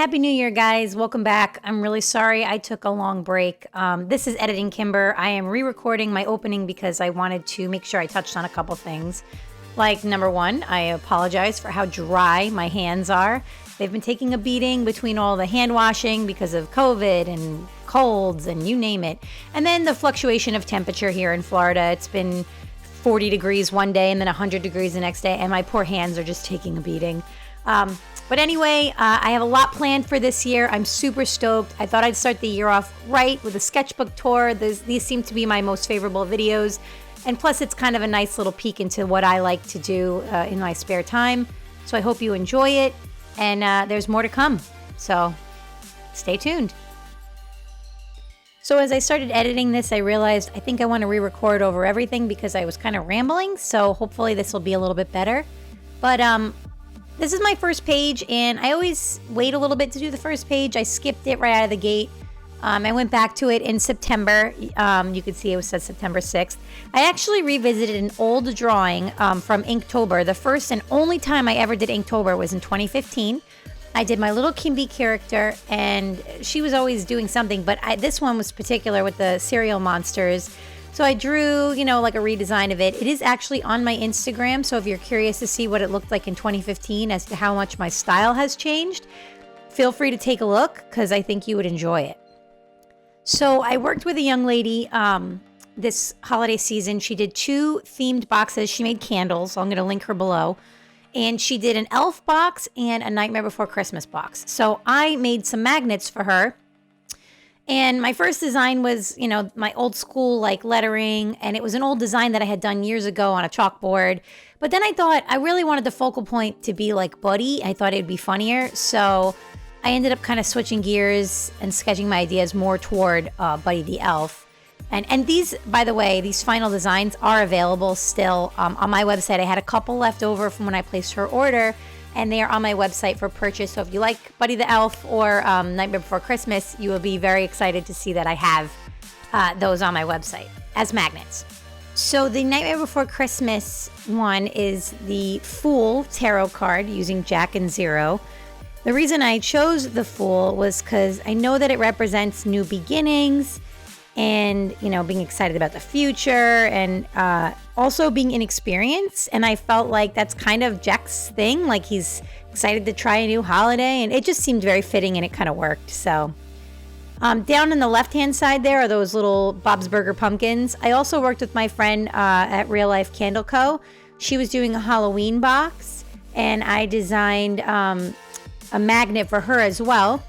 Happy New Year, guys. Welcome back. I'm really sorry I took a long break. This is Editing Kimber. I am re-recording my opening because I wanted to make sure I touched on a couple things. Like, number one, I apologize for how dry my hands are. They've been taking a beating between all the hand washing because of COVID and colds and you name it. And then the fluctuation of temperature here in Florida. It's been 40 degrees one day and then 100 degrees the next day, and my poor hands are just taking a beating. But anyway, I have a lot planned for this year. I'm super stoked. I thought I'd start the year off right with a sketchbook tour. These seem to be my most favorable videos. And plus, it's kind of a nice little peek into what I like to do in my spare time. So I hope you enjoy it. And there's more to come. So stay tuned. So as I started editing this, I realized I think I want to re-record over everything because I was kind of rambling. So hopefully this will be a little bit better. But this is my first page, and I always wait a little bit to do the first page. I skipped it right out of the gate. I went back to it in September. You could see it said September 6th. I actually revisited an old drawing from Inktober. The first and only time I ever did Inktober was in 2015. I did my little Kimby character, and she was always doing something, but this one was particular with the cereal monsters. So I drew, like a redesign of it. It is actually on my Instagram, so if you're curious to see what it looked like in 2015 as to how much my style has changed, feel free to take a look because I think you would enjoy it. So I worked with a young lady this holiday season. She did 2 themed boxes. She made candles. So I'm going to link her below. And she did an elf box and a Nightmare Before Christmas box. So I made some magnets for her. And my first design was, my old school lettering, and it was an old design that I had done years ago on a chalkboard. But then I thought I really wanted the focal point to be like Buddy. I thought it'd be funnier. So I ended up kind of switching gears and sketching my ideas more toward Buddy the Elf. And these, by the way, these final designs are available still on my website. I had a couple left over from when I placed her order, and they are on my website for purchase. So if you like Buddy the Elf or Nightmare Before Christmas, you will be very excited to see that I have those on my website as magnets. So the Nightmare Before Christmas one is the Fool tarot card using Jack and Zero. The reason I chose the Fool was because I know that it represents new beginnings and, being excited about the future and also being inexperienced. And I felt like that's kind of Jack's thing. Like he's excited to try a new holiday, and it just seemed very fitting and it kind of worked. So down in the left-hand side there are those little Bob's Burger pumpkins. I also worked with my friend at Real Life Candle Co. She was doing a Halloween box, and I designed a magnet for her as well.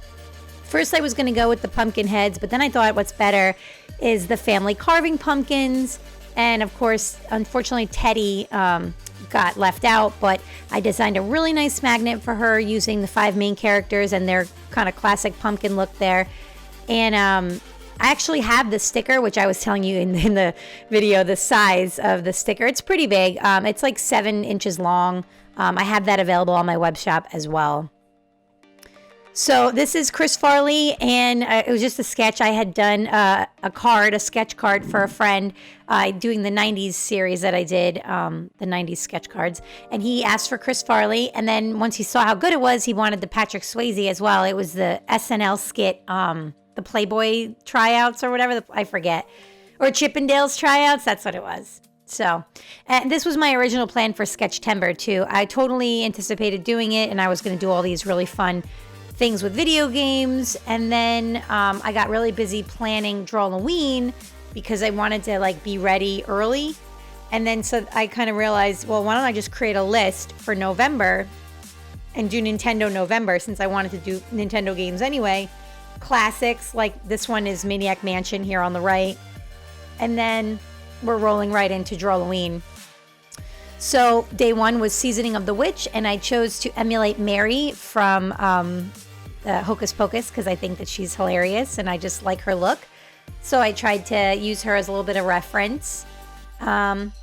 First, I was going to go with the pumpkin heads, but then I thought what's better is the family carving pumpkins. And of course, unfortunately, Teddy got left out, but I designed a really nice magnet for her using the 5 main characters and their kind of classic pumpkin look there. And I actually have the sticker, which I was telling you in the video, the size of the sticker. It's pretty big. It's like 7 inches long. I have that available on my web shop as well. So this is Chris Farley, and it was just a sketch. I had done a sketch card for a friend doing the 90s series that I did, the 90s sketch cards. And he asked for Chris Farley, and then once he saw how good it was, he wanted the Patrick Swayze as well. It was the SNL skit, the Playboy tryouts or whatever, I forget. Or Chippendales tryouts, that's what it was. So, and this was my original plan for Sketchtember too. I totally anticipated doing it, and I was going to do all these really fun things with video games, and then I got really busy planning Drawloween because I wanted to be ready early. And then so I kind of realized, well, why don't I just create a list for November and do Nintendo November, since I wanted to do Nintendo games anyway. Classics, like this one is Maniac Mansion here on the right, and then we're rolling right into Drawloween. So day 1 was Seasoning of the Witch, and I chose to emulate Mary from Hocus Pocus because I think that she's hilarious and I just like her look. So I tried to use her as a little bit of reference. And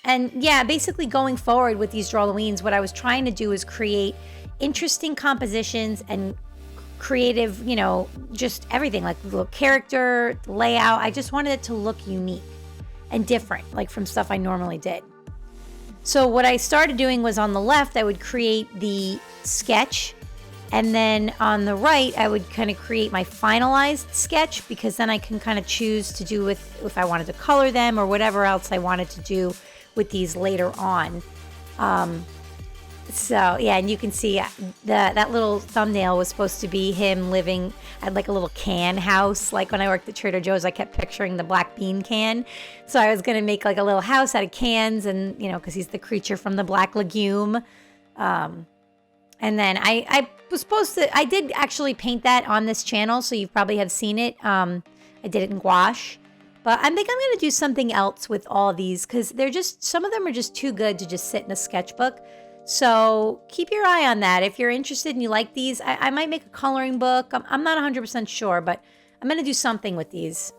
yeah, basically going forward with these Drawloweens, what I was trying to do is create interesting compositions and creative, just everything, like the little character, layout. I just wanted it to look unique and different, like from stuff I normally did. So what I started doing was on the left, I would create the sketch And then on the right, I would kind of create my finalized sketch, because then I can kind of choose to do with if I wanted to color them or whatever else I wanted to do with these later on. So yeah, and you can see that little thumbnail was supposed to be him living at like a little can house. Like when I worked at Trader Joe's, I kept picturing the black bean can. So I was going to make like a little house out of cans, and because he's the creature from the black legume. And then I was supposed to, I did actually paint that on this channel, so you probably have seen it. I did it in gouache. But I think I'm going to do something else with all these, because some of them are just too good to just sit in a sketchbook. So keep your eye on that. If you're interested and you like these, I might make a coloring book. I'm not 100% sure, but I'm going to do something with these.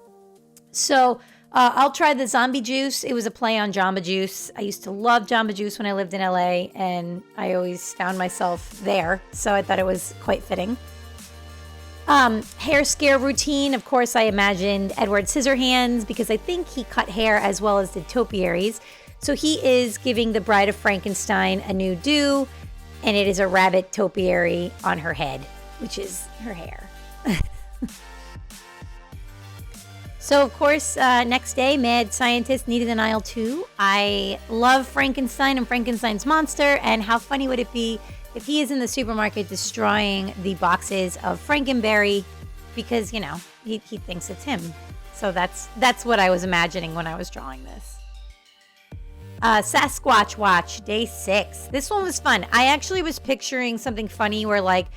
So I'll try the zombie juice. It was a play on Jamba Juice. I used to love Jamba Juice when I lived in LA, and I always found myself there. So I thought it was quite fitting. Hair scare routine. Of course, I imagined Edward Scissorhands, because I think he cut hair as well as did topiaries. So he is giving the Bride of Frankenstein a new do, and it is a rabbit topiary on her head, which is her hair. So, of course, next day, mad scientist needed an aisle 2. I love Frankenstein and Frankenstein's monster, and how funny would it be if he is in the supermarket destroying the boxes of Frankenberry because, he thinks it's him. So that's what I was imagining when I was drawing this. Sasquatch Watch, day 6. This one was fun. I actually was picturing something funny where, like,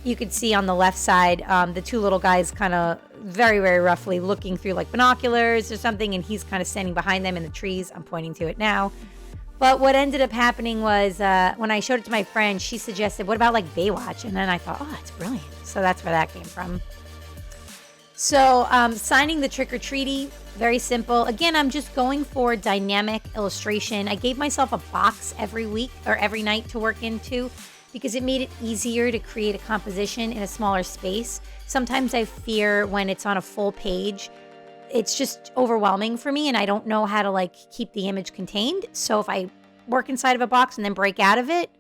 you could see on the left side, the two little guys kind of very, very roughly looking through like binoculars or something, and he's kind of standing behind them in the trees. I'm pointing to it now. But what ended up happening was when I showed it to my friend, she suggested, what about like Baywatch? And then I thought, oh, that's brilliant. So that's where that came from. So signing the trick-or-treaty, very simple. Again, I'm just going for dynamic illustration. I gave myself a box every week or every night to work into, because it made it easier to create a composition in a smaller space. Sometimes I fear when it's on a full page, it's just overwhelming for me, and I don't know how to like keep the image contained. So if I work inside of a box and then break out of it,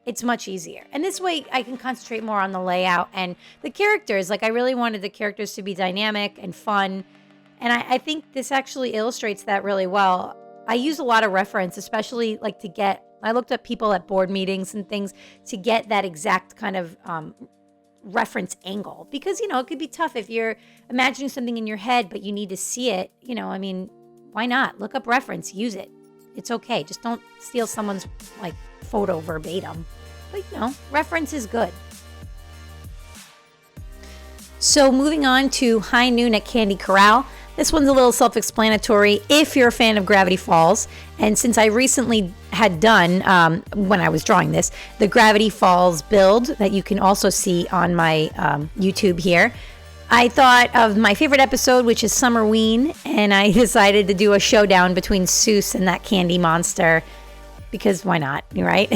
it's much easier. And this way I can concentrate more on the layout and the characters. Like I really wanted the characters to be dynamic and fun. And I think this actually illustrates that really well. I use a lot of reference, especially like I looked up people at board meetings and things to get that exact kind of reference angle. Because, it could be tough if you're imagining something in your head, but you need to see it. Why not? Look up reference, use it. It's okay. Just don't steal someone's like photo verbatim. But, reference is good. So moving on to High Noon at Candy Corral. This one's a little self-explanatory if you're a fan of Gravity Falls. And since I recently had done, when I was drawing this, the Gravity Falls build that you can also see on my YouTube here, I thought of my favorite episode, which is Summerween, and I decided to do a showdown between Seuss and that candy monster, because why not, right?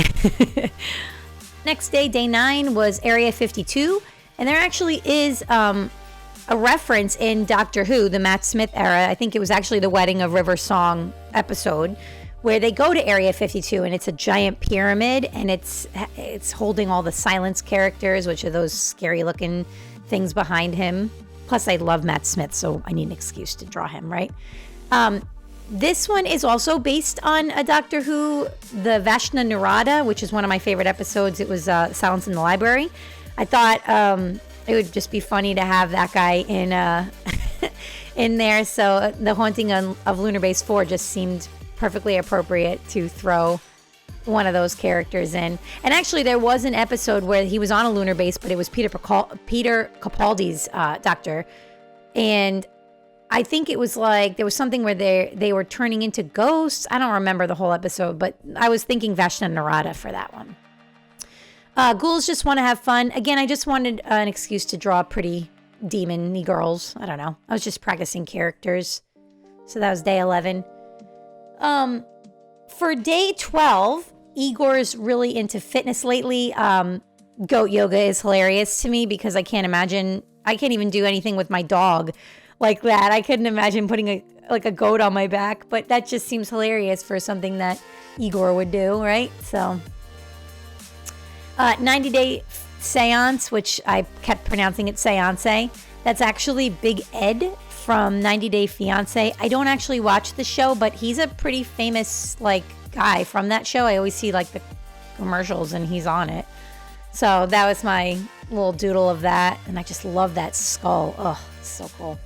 Next day, day 9, was Area 52, and there actually is a reference in Doctor Who, the Matt Smith era. I think it was actually the Wedding of River Song episode, where they go to Area 52, and it's a giant pyramid, and it's holding all the Silence characters, which are those scary-looking things behind him. Plus, I love Matt Smith, so I need an excuse to draw him, right? This one is also based on a Doctor Who, the Vashna Narada, which is one of my favorite episodes. It was Silence in the Library. I thought it would just be funny to have that guy in there. So the Haunting of Lunar Base 4 just seemed perfectly appropriate to throw one of those characters in. And actually, there was an episode where he was on a lunar base, but it was Peter Capaldi's doctor. And I think it was like there was something where they were turning into ghosts. I don't remember the whole episode, but I was thinking Vashna Narada for that one. Ghouls just want to have fun. Again, I just wanted an excuse to draw pretty demon-y girls. I don't know. I was just practicing characters. So that was day 11. For day 12, Igor's really into fitness lately. Goat yoga is hilarious to me because I can't even do anything with my dog like that. I couldn't imagine putting a goat on my back, but that just seems hilarious for something that Igor would do, right? So 90 Day seance, which I kept pronouncing it seance. That's actually Big Ed from 90 Day Fiancé. I don't actually watch the show, but he's a pretty famous like guy from that show. I always see like the commercials and he's on it. So that was my little doodle of that. And I just love that skull. Oh, so cool.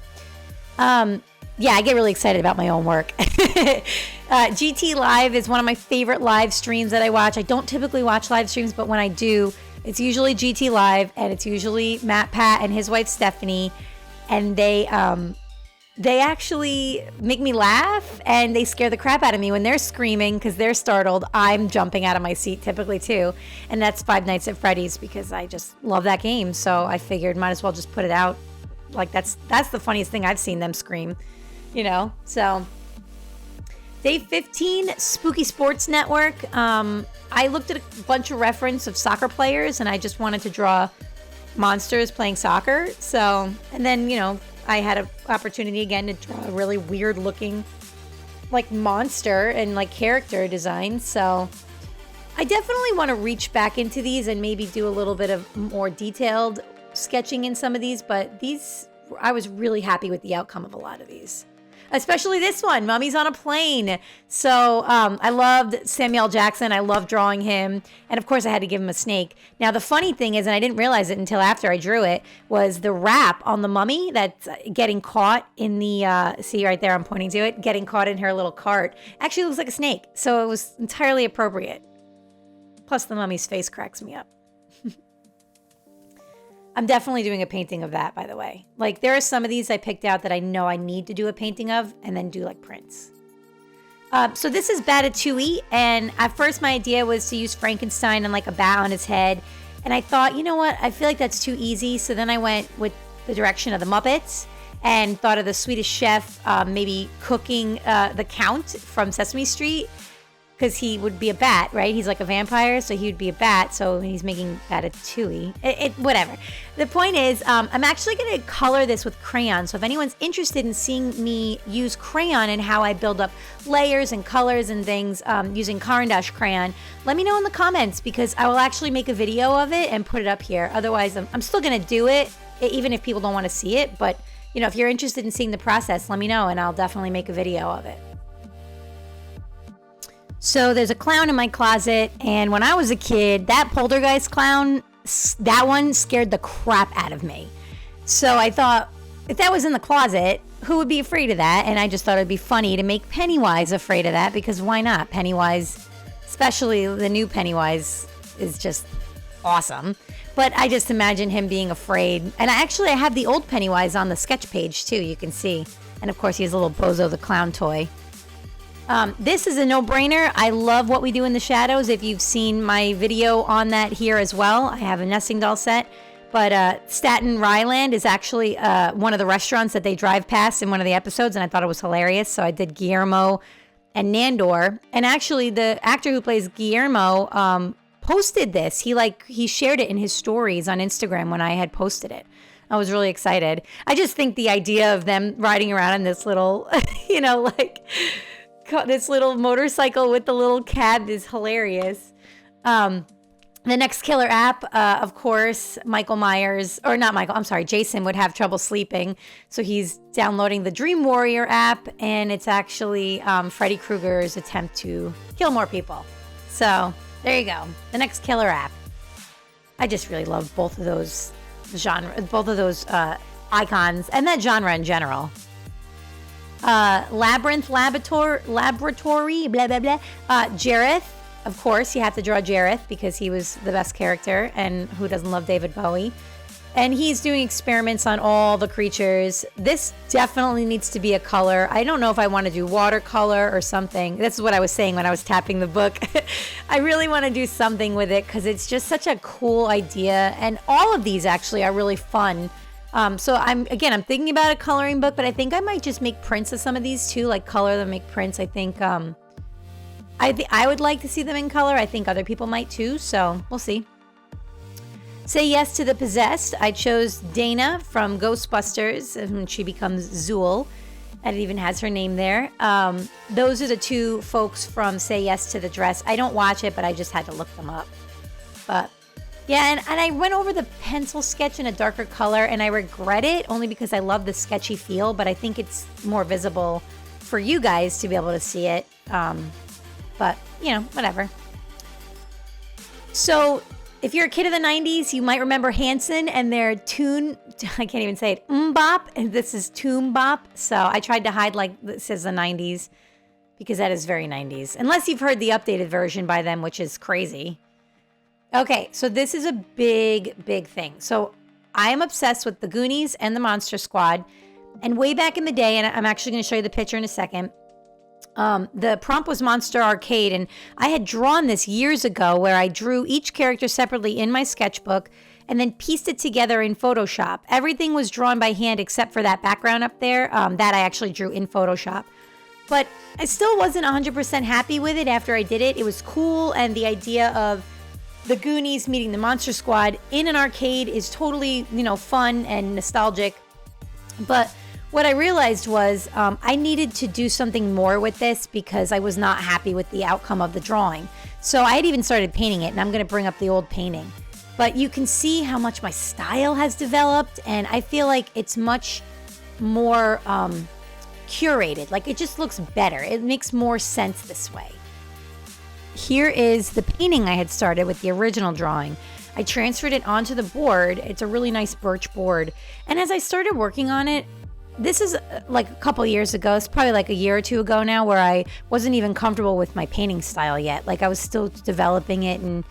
Yeah, I get really excited about my own work. GT Live is one of my favorite live streams that I watch. I don't typically watch live streams, but when I do, it's usually GT Live, and it's usually Matt Pat and his wife Stephanie, and they actually make me laugh, and they scare the crap out of me when they're screaming because they're startled. I'm jumping out of my seat typically too, and that's Five Nights at Freddy's because I just love that game. So I figured might as well just put it out. Like that's the funniest thing I've seen them scream, you know. So day 15, Spooky Sports Network. I looked at a bunch of reference of soccer players, and I just wanted to draw monsters playing soccer. So, and then, you know, I had an opportunity again to draw a really weird looking like monster and like character design. So I definitely want to reach back into these and maybe do a little bit of more detailed sketching in some of these, but these, I was really happy with the outcome of a lot of these. Especially this one, Mummy's on a Plane. So I loved Samuel Jackson. I loved drawing him. And of course I had to give him a snake. Now the funny thing is, and I didn't realize it until after I drew it, was the wrap on the mummy that's getting caught in the, see right there, I'm pointing to it, getting caught in her little cart. Actually looks like a snake. So it was entirely appropriate. Plus the mummy's face cracks me up. I'm definitely doing a painting of that, by the way. Like, there are some of these I picked out that I know I need to do a painting of and then do, like, prints. So this is Batatouille, and at first my idea was to use Frankenstein and, like, a bat on his head. And I thought, you know what? I feel like that's too easy. So then I went with the direction of the Muppets and thought of the Swedish Chef maybe cooking the Count from Sesame Street. Because he would be a bat, right? He's like a vampire, so he would be a bat. So he's making Batatouille. Whatever. The point is, I'm actually going to color this with crayon. So if anyone's interested in seeing me use crayon and how I build up layers and colors and things using Caran d'Ache crayon, let me know in the comments because I will actually make a video of it and put it up here. Otherwise, I'm still going to do it, even if people don't want to see it. But, you know, if you're interested in seeing the process, let me know and I'll definitely make a video of it. So there's a clown in my closet, and when I was a kid, that poltergeist clown, that one scared the crap out of me. So I thought, if that was in the closet, who would be afraid of that? And I just thought it'd be funny to make Pennywise afraid of that, because why not? Pennywise, especially the new Pennywise, is just awesome. But I just imagine him being afraid. And I have the old Pennywise on the sketch page, too, you can see. And of course, he has a little Bozo the Clown toy. This is a no-brainer. I love What We Do in the Shadows. If you've seen my video on that here as well, I have a nesting doll set. But Staten Ryland is actually one of the restaurants that they drive past in one of the episodes, and I thought it was hilarious. So I did Guillermo and Nandor. And actually, the actor who plays Guillermo posted this. He shared it in his stories on Instagram when I had posted it. I was really excited. I just think the idea of them riding around in this little, you know, like this little motorcycle with the little cab is hilarious. The next killer app, of course, Jason would have trouble sleeping. So he's downloading the Dream Warrior app, and it's actually Freddy Krueger's attempt to kill more people. So there you go. The next killer app. I just really love both of those icons, and that genre in general. Labyrinth Laboratory, blah, blah, blah. Jareth, of course, you have to draw Jareth because he was the best character, and who doesn't love David Bowie? And he's doing experiments on all the creatures. This definitely needs to be a color. I don't know if I want to do watercolor or something. This is what I was saying when I was tapping the book. I really want to do something with it because it's just such a cool idea. And all of these actually are really fun. So I'm thinking about a coloring book, but I think I might just make prints of some of these too, like color them, make prints. I think I would like to see them in color. I think other people might too, so we'll see. Say Yes to the Possessed. I chose Dana from Ghostbusters, and she becomes Zool, and it even has her name there. Those are the two folks from Say Yes to the Dress. I don't watch it, but I just had to look them up. But Yeah, and I went over the pencil sketch in a darker color, and I regret it only because I love the sketchy feel, but I think it's more visible for you guys to be able to see it. But, you know, whatever. So, if you're a kid of the 90s, you might remember Hanson and their tune, I can't even say it, Bop, and this is Toon Bop. So, I tried to hide like this is the 90s because that is very 90s. Unless you've heard the updated version by them, which is crazy. Okay, so this is a big, big thing. So I am obsessed with the Goonies and the Monster Squad. And way back in the day, and I'm actually going to show you the picture in a second, the prompt was Monster Arcade. And I had drawn this years ago where I drew each character separately in my sketchbook and then pieced it together in Photoshop. Everything was drawn by hand except for that background up there that I actually drew in Photoshop. But I still wasn't 100% happy with it after I did it. It was cool, and the idea of the Goonies meeting the Monster Squad in an arcade is totally, you know, fun and nostalgic. But what I realized was I needed to do something more with this because I was not happy with the outcome of the drawing. So I had even started painting it, and I'm going to bring up the old painting. But you can see how much my style has developed, and I feel like it's much more curated. Like, it just looks better. It makes more sense this way. Here is the painting I had started with the original drawing. I transferred it onto the board. It's a really nice birch board. And as I started working on it, this is like a couple years ago. It's probably like a year or two ago now, where I wasn't even comfortable with my painting style yet. Like, I was still developing it, and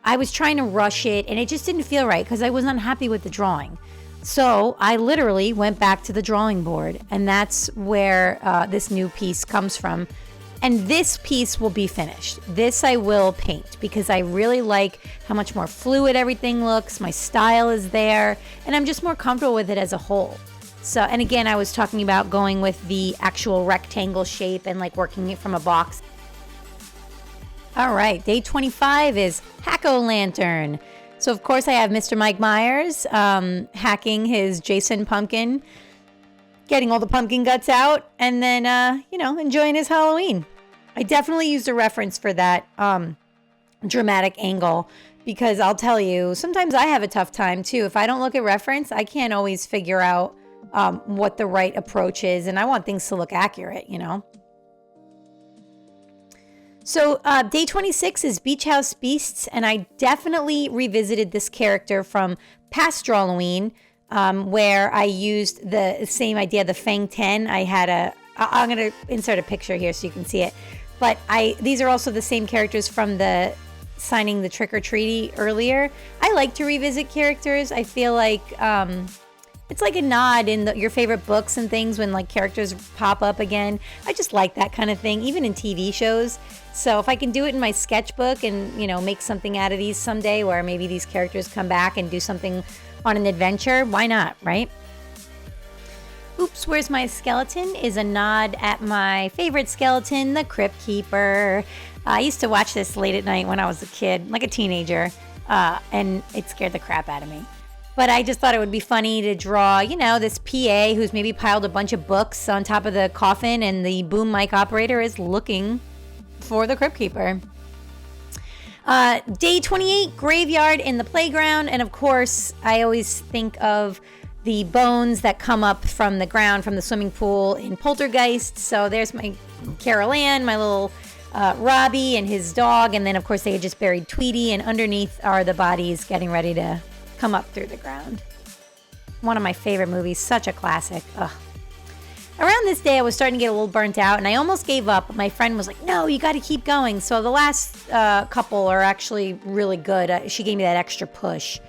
I was trying to rush it, and it just didn't feel right because I was unhappy with the drawing. So I literally went back to the drawing board, and that's where this new piece comes from. And this piece will be finished. This I will paint because I really like how much more fluid everything looks. My style is there, and I'm just more comfortable with it as a whole. So, and again, I was talking about going with the actual rectangle shape and like working it from a box. All right, day 25 is Hack-O-Lantern. So of course I have Mr. Mike Myers hacking his Jason pumpkin, getting all the pumpkin guts out, and then, you know, enjoying his Halloween. I definitely used a reference for that dramatic angle because I'll tell you, sometimes I have a tough time too. If I don't look at reference, I can't always figure out what the right approach is, and I want things to look accurate, you know. So day 26 is Beach House Beasts, and I definitely revisited this character from past Drawloween, where I used the same idea, the Fang 10. I'm going to insert a picture here so you can see it. But these are also the same characters from the signing the Trick or Treaty earlier. I like to revisit characters. I feel like it's like a nod in your favorite books and things when like characters pop up again. I just like that kind of thing, even in TV shows. So if I can do it in my sketchbook and, you know, make something out of these someday where maybe these characters come back and do something on an adventure, why not, right? Oops, Where's My Skeleton is a nod at my favorite skeleton, the Crypt Keeper. I used to watch this late at night when I was a kid, like a teenager, and it scared the crap out of me. But I just thought it would be funny to draw, you know, this PA who's maybe piled a bunch of books on top of the coffin, and the boom mic operator is looking for the Crypt Keeper. Day 28, Graveyard in the Playground. And of course, I always think of the bones that come up from the ground from the swimming pool in Poltergeist. So there's my Carol Ann, my little Robbie and his dog. And then, of course, they had just buried Tweety. And underneath are the bodies getting ready to come up through the ground. One of my favorite movies. Such a classic. Ugh. Around this day, I was starting to get a little burnt out, and I almost gave up. But my friend was like, no, you got to keep going. So the last couple are actually really good. She gave me that extra push.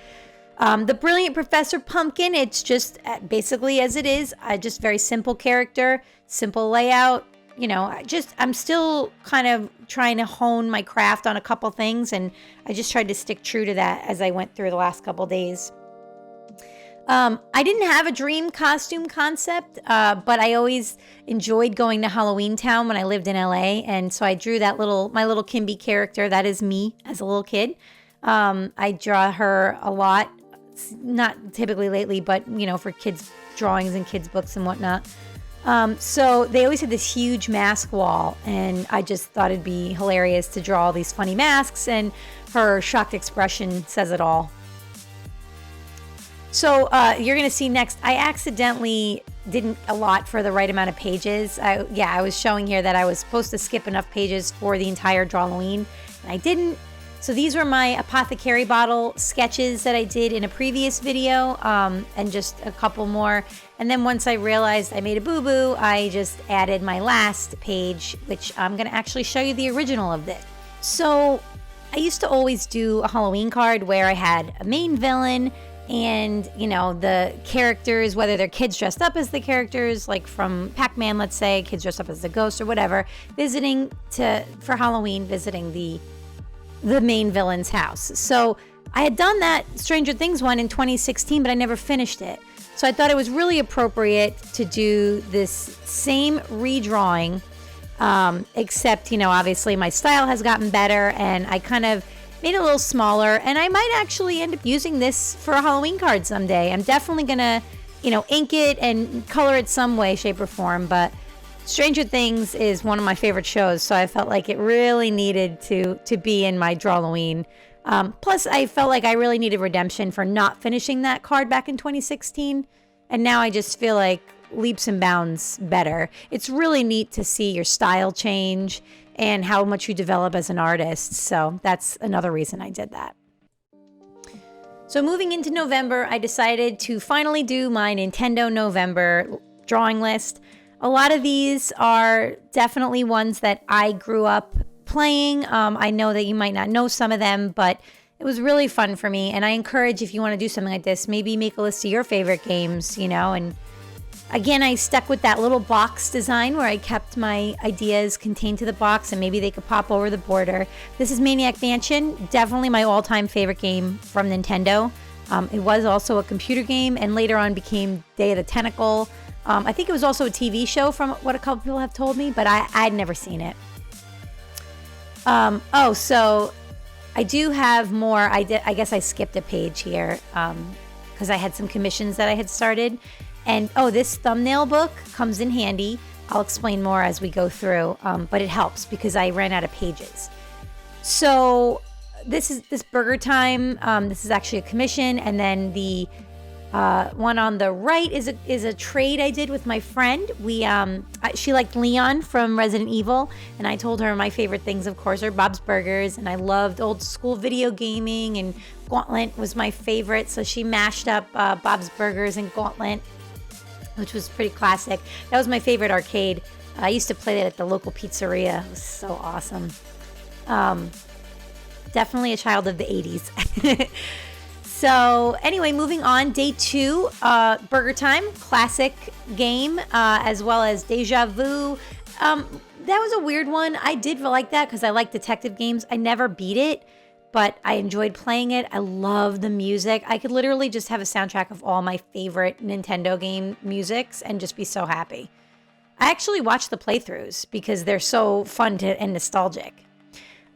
The Brilliant Professor Pumpkin, it's just basically as it is. Just very simple character, simple layout. You know, I'm still kind of trying to hone my craft on a couple things, and I just tried to stick true to that as I went through the last couple days. I didn't have a dream costume concept, but I always enjoyed going to Halloween Town when I lived in LA, and so I drew my little Kimby character. That is me as a little kid. I draw her a lot, not typically lately, but you know, for kids' drawings and kids' books and whatnot. So they always had this huge mask wall, and I just thought it'd be hilarious to draw all these funny masks. And her shocked expression says it all. So you're going to see next, I accidentally didn't allot for the right amount of pages. I was showing here that I was supposed to skip enough pages for the entire Drawloween, and I didn't. So these were my apothecary bottle sketches that I did in a previous video, and just a couple more. And then once I realized I made a boo-boo, I just added my last page, which I'm going to actually show you the original of this. So I used to always do a Halloween card where I had a main villain and, you know, the characters, whether they're kids dressed up as the characters, like from Pac-Man, let's say, kids dressed up as the ghost or whatever, for Halloween, visiting the main villain's house. So I had done that Stranger Things one in 2016, but I never finished it. So I thought it was really appropriate to do this same redrawing, except, you know, obviously my style has gotten better and I kind of made it a little smaller, and I might actually end up using this for a Halloween card someday. I'm definitely gonna, you know, ink it and color it some way, shape, or form, but Stranger Things is one of my favorite shows, so I felt like it really needed to be in my Drawloween. Plus, I felt like I really needed redemption for not finishing that card back in 2016, and now I just feel like leaps and bounds better. It's really neat to see your style change and how much you develop as an artist. So that's another reason I did that. So moving into November, I decided to finally do my Nintendo November drawing list. A lot of these are definitely ones that I grew up playing. I know that you might not know some of them, but it was really fun for me. And I encourage, if you want to do something like this, maybe make a list of your favorite games, you know, and again, I stuck with that little box design where I kept my ideas contained to the box and maybe they could pop over the border. This is Maniac Mansion, definitely my all-time favorite game from Nintendo. It was also a computer game and later on became Day of the Tentacle. I think it was also a TV show from what a couple people have told me, but I'd never seen it. So I do have more. I guess I skipped a page here because I had some commissions that I had started. And this thumbnail book comes in handy. I'll explain more as we go through, but it helps because I ran out of pages. So this Burger Time. This is actually a commission, and then the one on the right is a trade I did with my friend. She liked Leon from Resident Evil, and I told her my favorite things, of course, are Bob's Burgers, and I loved old school video gaming, and Gauntlet was my favorite. So she mashed up Bob's Burgers and Gauntlet, which was pretty classic. That was my favorite arcade. I used to play that at the local pizzeria. It was so awesome. Definitely a child of the 80s. So anyway, moving on, day 2, Burger Time, classic game, as well as Deja Vu. That was a weird one. I did like that because I like detective games. I never beat it, but I enjoyed playing it. I love the music. I could literally just have a soundtrack of all my favorite Nintendo game musics and just be so happy. I actually watched the playthroughs because they're so fun and nostalgic.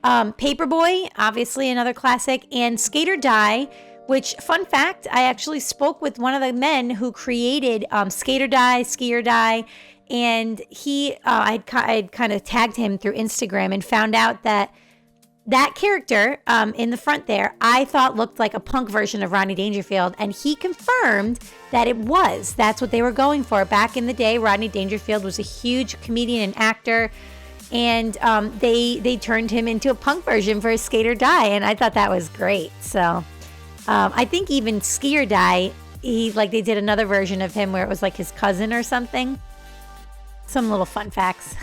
Paperboy, obviously another classic, and Skate or Die, which, fun fact, I actually spoke with one of the men who created Skate or Die, Ski or Die, and I'd kind of tagged him through Instagram and found out that character in the front there, I thought looked like a punk version of Rodney Dangerfield, and he confirmed that it was. That's what they were going for. Back in the day, Rodney Dangerfield was a huge comedian and actor, and they turned him into a punk version for Skate or Die, and I thought that was great. So I think even Ski or Die, they did another version of him where it was like his cousin or something. Some little fun facts.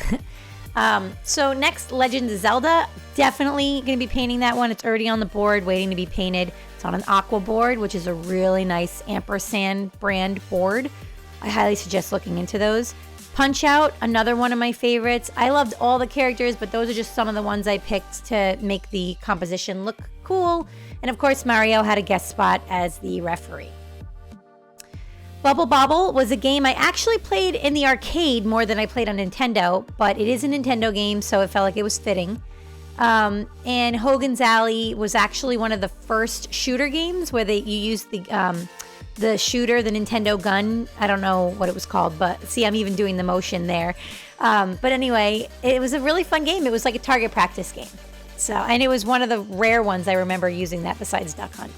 So next, Legend of Zelda. Definitely going to be painting that one. It's already on the board waiting to be painted. It's on an aqua board, which is a really nice ampersand brand board. I highly suggest looking into those. Punch Out, another one of my favorites. I loved all the characters, but those are just some of the ones I picked to make the composition look cool. And of course, Mario had a guest spot as the referee. Bubble Bobble was a game I actually played in the arcade more than I played on Nintendo, but it is a Nintendo game, so it felt like it was fitting. And Hogan's Alley was actually one of the first shooter games where you use the shooter, the Nintendo gun. I don't know what it was called, but see, I'm even doing the motion there. But anyway, it was a really fun game. It was like a target practice game. So, and it was one of the rare ones I remember using that besides Duck Hunt.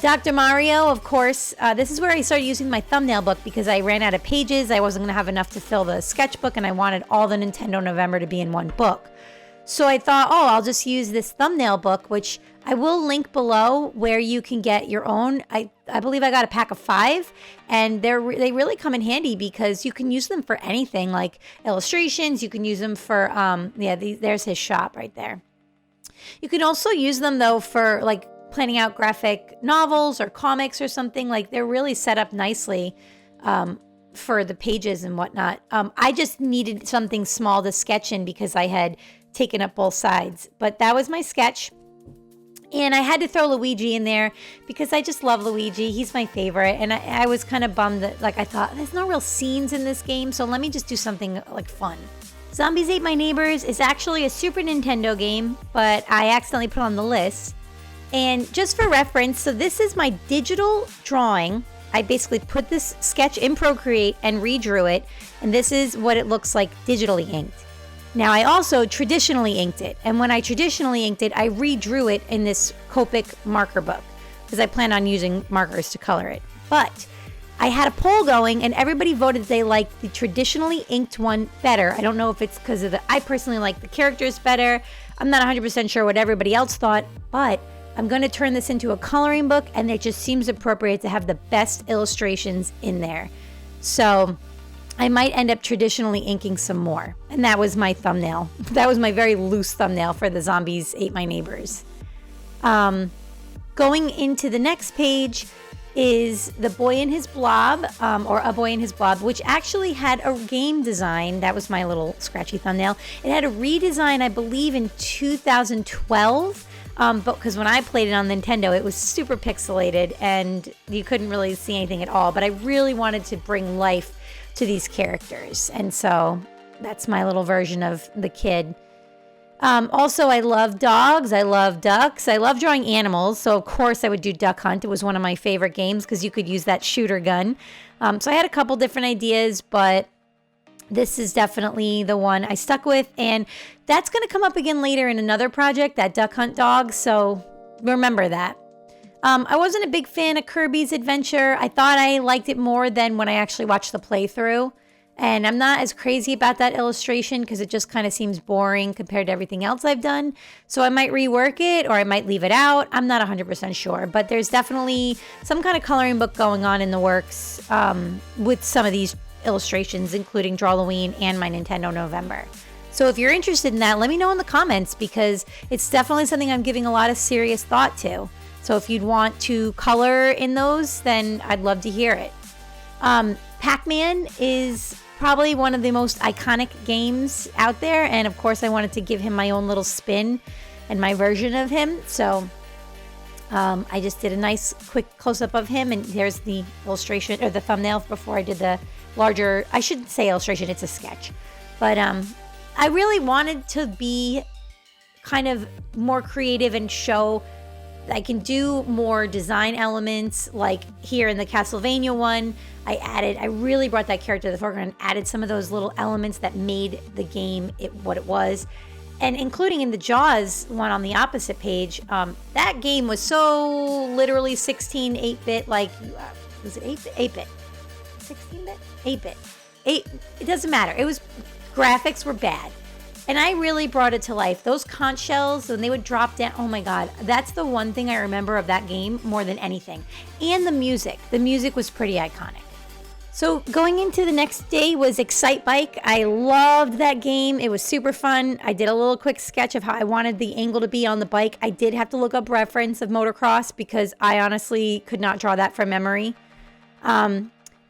Dr. Mario, of course, this is where I started using my thumbnail book because I ran out of pages. I wasn't going to have enough to fill the sketchbook, and I wanted all the Nintendo November to be in one book. So I thought, oh, I'll just use this thumbnail book, which I will link below where you can get your own. I believe I got a pack of 5, and they really come in handy because you can use them for anything, like illustrations. You can use them for, there's his shop right there. You can also use them, though, for like planning out graphic novels or comics or something. Like, they're really set up nicely for the pages and whatnot. I just needed something small to sketch in because I had taken up both sides. But that was my sketch. And I had to throw Luigi in there because I just love Luigi. He's my favorite. And I was kind of bummed that, like, I thought, there's no real scenes in this game, so let me just do something, like, fun. Zombies Ate My Neighbors is actually a Super Nintendo game, but I accidentally put it on the list. And just for reference, so this is my digital drawing. I basically put this sketch in Procreate and redrew it. And this is what it looks like digitally inked. Now, I also traditionally inked it. And when I traditionally inked it, I redrew it in this Copic marker book because I plan on using markers to color it. But I had a poll going and everybody voted they liked the traditionally inked one better. I don't know if it's because of I personally like the characters better. I'm not 100% sure what everybody else thought, but I'm going to turn this into a coloring book, and it just seems appropriate to have the best illustrations in there. So I might end up traditionally inking some more. And that was my thumbnail. That was my very loose thumbnail for the Zombies Ate My Neighbors. Going into the next page is The Boy and His Blob, or A Boy and His Blob, which actually had a game design. That was my little scratchy thumbnail. It had a redesign, I believe, in 2012. But because when I played it on Nintendo, it was super pixelated and you couldn't really see anything at all. But I really wanted to bring life to these characters. And so that's my little version of the kid. Also, I love dogs. I love ducks. I love drawing animals. So, of course, I would do Duck Hunt. It was one of my favorite games because you could use that shooter gun. So I had a couple different ideas, but this is definitely the one I stuck with. And that's going to come up again later in another project, that Duck Hunt dog. So remember that. I wasn't a big fan of Kirby's Adventure. I thought I liked it more than when I actually watched the playthrough. And I'm not as crazy about that illustration because it just kind of seems boring compared to everything else I've done. So I might rework it or I might leave it out. I'm not 100% sure. But there's definitely some kind of coloring book going on in the works with some of these illustrations, including Drawloween and my Nintendo November. So if you're interested in that, let me know in the comments because it's definitely something I'm giving a lot of serious thought to. So if you'd want to color in those, then I'd love to hear it. Pac-Man is probably one of the most iconic games out there, and of course I wanted to give him my own little spin and my version of him. So I just did a nice quick close-up of him, and here's the illustration or the thumbnail before I did the larger, I shouldn't say illustration, it's a sketch. But I really wanted to be kind of more creative and show I can do more design elements. Like here in the Castlevania one, I really brought that character to the foreground and added some of those little elements that made the game what it was. And including in the Jaws one on the opposite page, that game was so literally 16, 8-bit, like, was it 8-bit? 16-bit? 8-bit. It doesn't matter. Graphics were bad. And I really brought it to life. Those conch shells, when they would drop down, oh my God, that's the one thing I remember of that game more than anything. And the music. The music was pretty iconic. So going into the next day was Excite Bike. I loved that game. It was super fun. I did a little quick sketch of how I wanted the angle to be on the bike. I did have to look up reference of motocross because I honestly could not draw that from memory.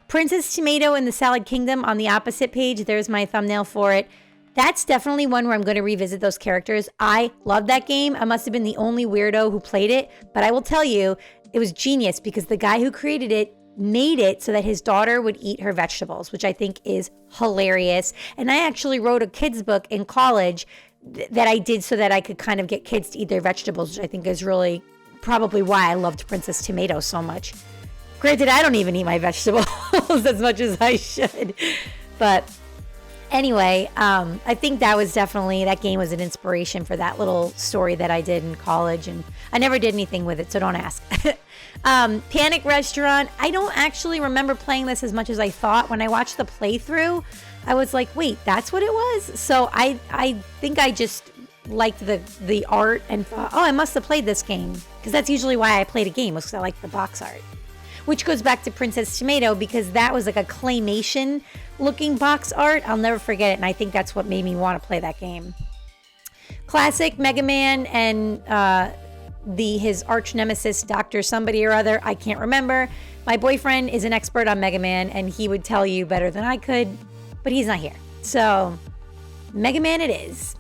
Princess Tomato in the Salad Kingdom on the opposite page. There's my thumbnail for it. That's definitely one where I'm going to revisit those characters. I love that game. I must have been the only weirdo who played it, but I will tell you, it was genius because the guy who created it made it so that his daughter would eat her vegetables, which I think is hilarious. And I actually wrote a kid's book in college that I did so that I could kind of get kids to eat their vegetables, which I think is really probably why I loved Princess Tomato so much. Granted, I don't even eat my vegetables as much as I should, but Anyway, I think that game was an inspiration for that little story that I did in college, and I never did anything with it, so don't ask. Panic Restaurant. I don't actually remember playing this as much as I thought. When I watched the playthrough, I was like, wait, that's what it was? So I think I just liked the art and thought, oh, I must have played this game, because that's usually why I played a game, was because I liked the box art. Which goes back to Princess Tomato, because that was like a claymation looking box art. I'll never forget it, and I think that's what made me want to play that game. Classic Mega Man and his arch nemesis, Dr. Somebody or other, I can't remember. My boyfriend is an expert on Mega Man, and he would tell you better than I could, but he's not here. So, Mega Man it is.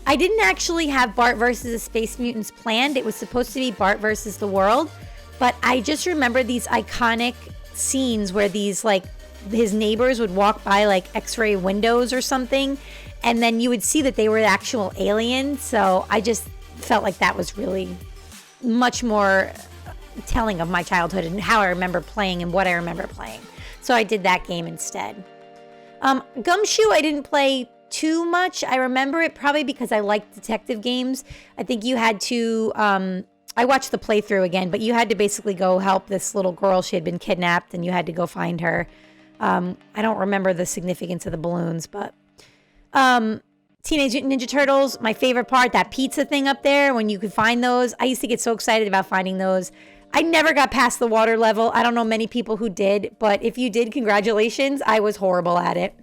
I didn't actually have Bart versus the Space Mutants planned. It was supposed to be Bart versus the world. But I just remember these iconic scenes where his neighbors would walk by like x-ray windows or something, and then you would see that they were actual aliens. So I just felt like that was really much more telling of my childhood and how I remember playing and what I remember playing. So I did that game instead. Gumshoe I didn't play too much. I remember it probably because I liked detective games. I think you had to... I watched the playthrough again, but you had to basically go help this little girl. She had been kidnapped, and you had to go find her. I don't remember the significance of the balloons, but... Teenage Mutant Ninja Turtles, my favorite part, that pizza thing up there, when you could find those. I used to get so excited about finding those. I never got past the water level. I don't know many people who did, but if you did, congratulations. I was horrible at it.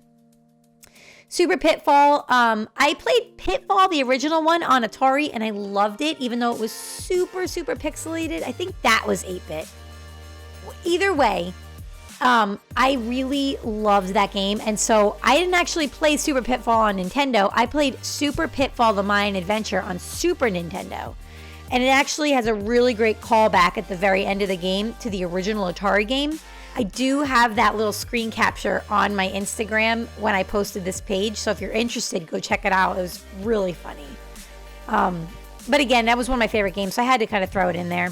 Super Pitfall. I played Pitfall, the original one, on Atari, and I loved it, even though it was super, super pixelated. I think that was 8-bit. Either way, I really loved that game, and so I didn't actually play Super Pitfall on Nintendo. I played Super Pitfall: The Mayan Adventure on Super Nintendo, and it actually has a really great callback at the very end of the game to the original Atari game. I do have that little screen capture on my Instagram when I posted this page, so if you're interested, go check it out. It was really funny. But again, that was one of my favorite games, so I had to kind of throw it in there.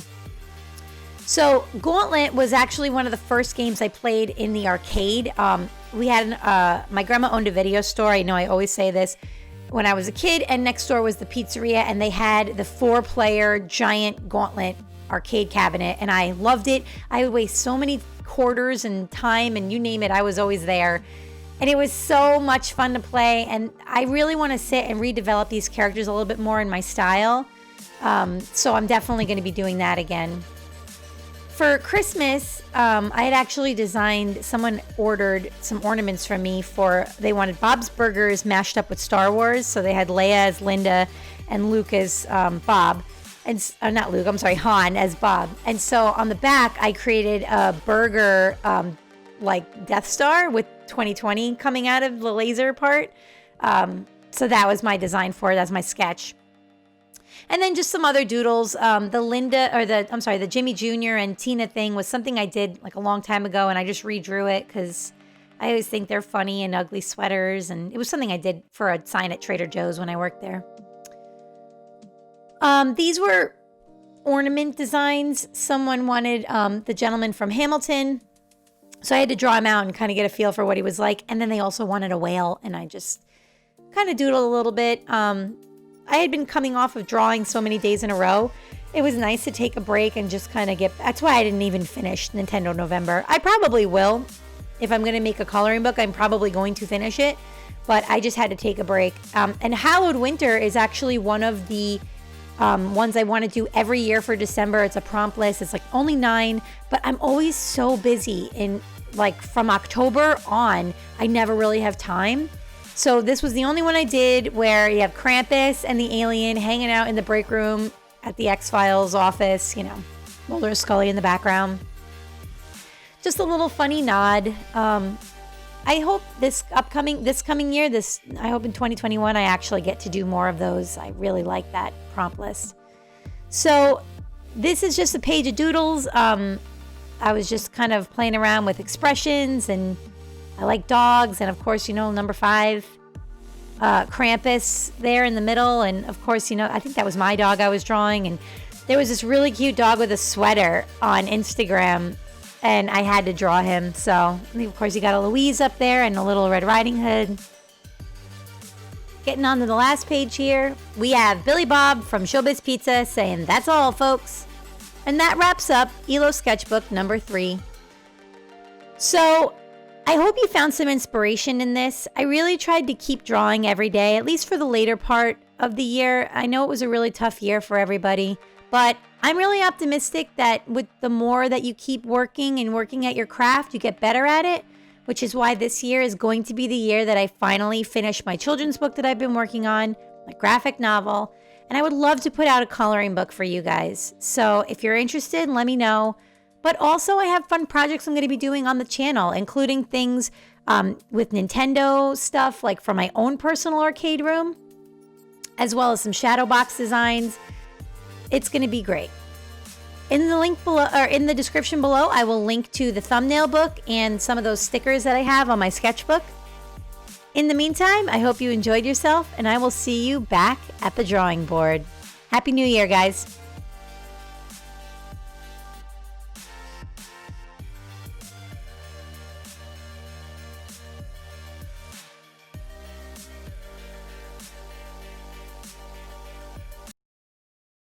So Gauntlet was actually one of the first games I played in the arcade. We had my grandma owned a video store. I know I always say this. When I was a kid, and next door was the pizzeria, and they had the 4-player giant Gauntlet arcade cabinet, and I loved it. I would waste so many quarters and time, and you name it, I was always there. And it was so much fun to play, and I really want to sit and redevelop these characters a little bit more in my style. So I'm definitely going to be doing that again. For Christmas, I had actually designed, someone ordered some ornaments from me they wanted Bob's Burgers mashed up with Star Wars. So they had Leia as Linda and Luke as Bob. And not Luke, I'm sorry, Han as Bob. And so on the back, I created a burger like Death Star with 2020 coming out of the laser part. So that was my design for it. That's my sketch. And then just some other doodles. The Jimmy Jr. and Tina thing was something I did like a long time ago, and I just redrew it because I always think they're funny and ugly sweaters. And it was something I did for a sign at Trader Joe's when I worked there. These were ornament designs. Someone wanted the gentleman from Hamilton, so I had to draw him out and kind of get a feel for what he was like. And then they also wanted a whale, and I just kind of doodled a little bit. I had been coming off of drawing so many days in a row. It was nice to take a break and just kind of that's why I didn't even finish Nintendo November. I probably will. If I'm going to make a coloring book, I'm probably going to finish it, but I just had to take a break. And Hallowed Winter is actually one of the ones I want to do every year for December. It's a prompt list. It's like only 9, but I'm always so busy from October on, I never really have time. So this was the only one I did where you have Krampus and the alien hanging out in the break room at the X-Files office, Mulder and Scully in the background. Just a little funny nod. I hope this coming year, I hope in 2021, I actually get to do more of those. I really like that prompt list. So this is just a page of doodles. I was just kind of playing around with expressions, and I like dogs. And of course, number 5, Krampus there in the middle. And of course, I think that was my dog I was drawing. And there was this really cute dog with a sweater on Instagram. and I had to draw him. So, of course, you got a Louise up there and a little Red Riding Hood. Getting on to the last page here, we have Billy Bob from Showbiz Pizza saying, "That's all, folks." And that wraps up Illo Sketchbook number 3. So, I hope you found some inspiration in this. I really tried to keep drawing every day, at least for the later part of the year. I know it was a really tough year for everybody, but I'm really optimistic that with the more that you keep working and working at your craft, you get better at it, which is why this year is going to be the year that I finally finish my children's book that I've been working on, my graphic novel, and I would love to put out a coloring book for you guys. So if you're interested, let me know. But also I have fun projects I'm going to be doing on the channel, including things with Nintendo stuff, like for my own personal arcade room, as well as some shadow box designs. It's going to be great. In the link below, or in the description below, I will link to the thumbnail book and some of those stickers that I have on my sketchbook. In the meantime, I hope you enjoyed yourself, and I will see you back at the drawing board. Happy New Year, guys.